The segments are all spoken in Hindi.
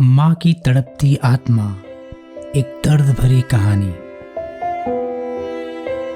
माँ की तड़पती आत्मा, एक दर्द भरी कहानी।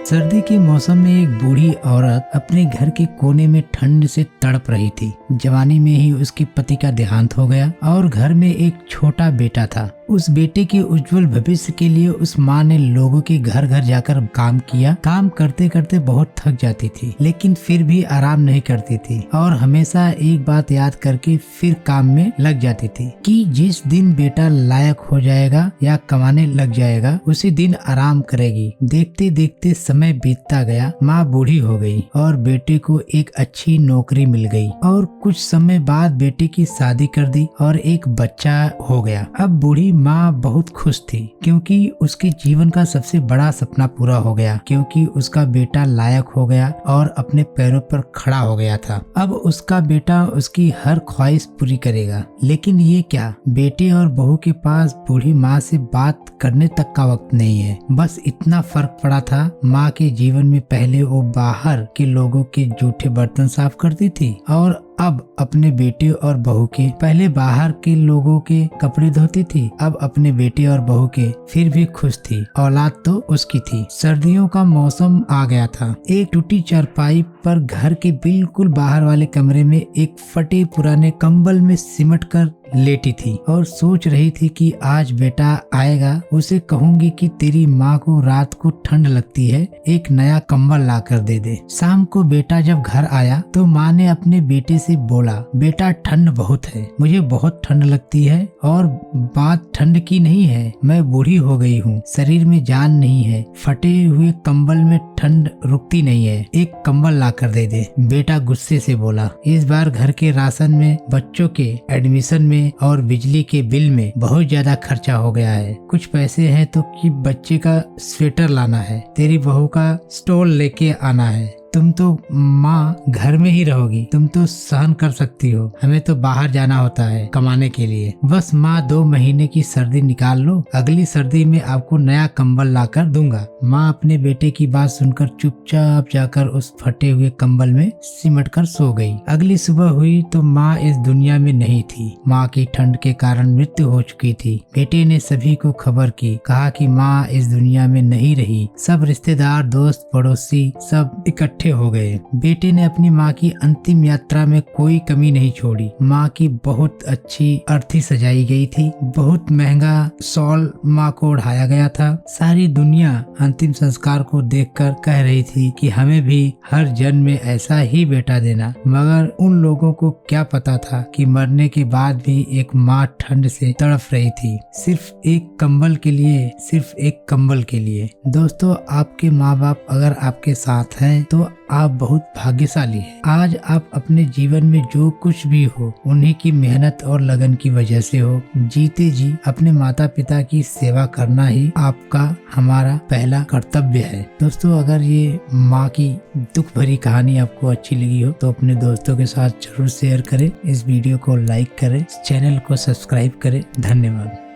सर्दी के मौसम में एक बूढ़ी औरत अपने घर के कोने में ठंड से तड़प रही थी। जवानी में ही उसके पति का देहांत हो गया और घर में एक छोटा बेटा था। उस बेटे के उज्जवल भविष्य के लिए उस माँ ने लोगों के घर घर जाकर काम किया। काम करते करते बहुत थक जाती थी, लेकिन फिर भी आराम नहीं करती थी और हमेशा एक बात याद करके फिर काम में लग जाती थी कि जिस दिन बेटा लायक हो जाएगा या कमाने लग जाएगा उसी दिन आराम करेगी। देखते देखते समय बीतता गया। माँ बूढ़ी हो गई और बेटे को एक अच्छी नौकरी मिल गई और कुछ समय बाद बेटे की शादी कर दी और एक बच्चा हो गया। अब बूढ़ी माँ बहुत खुश थी क्योंकि उसके जीवन का सबसे बड़ा सपना पूरा हो गया, क्योंकि उसका बेटा लायक हो गया और अपने पैरों पर खड़ा हो गया था। अब उसका बेटा उसकी हर ख्वाहिश पूरी करेगा। लेकिन ये क्या, बेटे और बहू के पास बूढ़ी माँ से बात करने तक का वक्त नहीं है। बस इतना फर्क पड़ा था, माँ के जीवन में पहले वो बाहर के लोगों के जूठे बर्तन साफ करती थी और अब अपने बेटे और बहू के, पहले बाहर के लोगों के कपड़े धोती थी, अब अपने बेटे और बहू के। फिर भी खुश थी, औलाद तो उसकी थी। सर्दियों का मौसम आ गया था। एक टूटी चारपाई पर घर के बिल्कुल बाहर वाले कमरे में एक फटे पुराने कंबल में सिमट कर लेटी थी और सोच रही थी कि आज बेटा आएगा, उसे कहूंगी कि तेरी माँ को रात को ठंड लगती है, एक नया कंबल ला कर दे दे। शाम को बेटा जब घर आया तो माँ ने अपने बेटे से बोला, बेटा ठंड बहुत है, मुझे बहुत ठंड लगती है और बात ठंड की नहीं है, मैं बूढ़ी हो गई हूँ, शरीर में जान नहीं है, फटे हुए कंबल में ठंड रुकती नहीं है, एक कंबल ला कर दे दे। बेटा गुस्से से बोला, इस बार घर के राशन में, बच्चों के एडमिशन में और बिजली के बिल में बहुत ज्यादा खर्चा हो गया है। कुछ पैसे हैं तो कि बच्चे का स्वेटर लाना है, तेरी बहू का स्टोल लेके आना है। तुम तो माँ घर में ही रहोगी, तुम तो सहन कर सकती हो, हमें तो बाहर जाना होता है कमाने के लिए। बस माँ 2 महीने की सर्दी निकाल लो, अगली सर्दी में आपको नया कंबल लाकर दूंगा। माँ अपने बेटे की बात सुनकर चुपचाप जाकर उस फटे हुए कंबल में सिमट कर सो गई। अगली सुबह हुई तो माँ इस दुनिया में नहीं थी। माँ की ठंड के कारण मृत्यु हो चुकी थी। बेटे ने सभी को खबर की, कहा कि माँ इस दुनिया में नहीं रही। सब रिश्तेदार, दोस्त, पड़ोसी सब इकट्ठे हो गए। बेटे ने अपनी माँ की अंतिम यात्रा में कोई कमी नहीं छोड़ी। माँ की बहुत अच्छी अर्थी सजाई गई थी, बहुत महंगा शॉल माँ को ओढ़ाया गया था। सारी दुनिया अंतिम संस्कार को देखकर कह रही थी कि हमें भी हर जन्म में ऐसा ही बेटा देना। मगर उन लोगों को क्या पता था कि मरने के बाद भी एक माँ ठंड से तड़प रही थी, सिर्फ एक कंबल के लिए, सिर्फ एक कंबल के लिए। दोस्तों, आपके माँ बाप अगर आपके साथ हैं तो आप बहुत भाग्यशाली हैं। आज आप अपने जीवन में जो कुछ भी हो उन्हीं की मेहनत और लगन की वजह से हो। जीते जी अपने माता पिता की सेवा करना ही आपका, हमारा पहला कर्तव्य है। दोस्तों, अगर ये माँ की दुख भरी कहानी आपको अच्छी लगी हो तो अपने दोस्तों के साथ जरूर शेयर करें। इस वीडियो को लाइक करें, चैनल को सब्सक्राइब करें। धन्यवाद।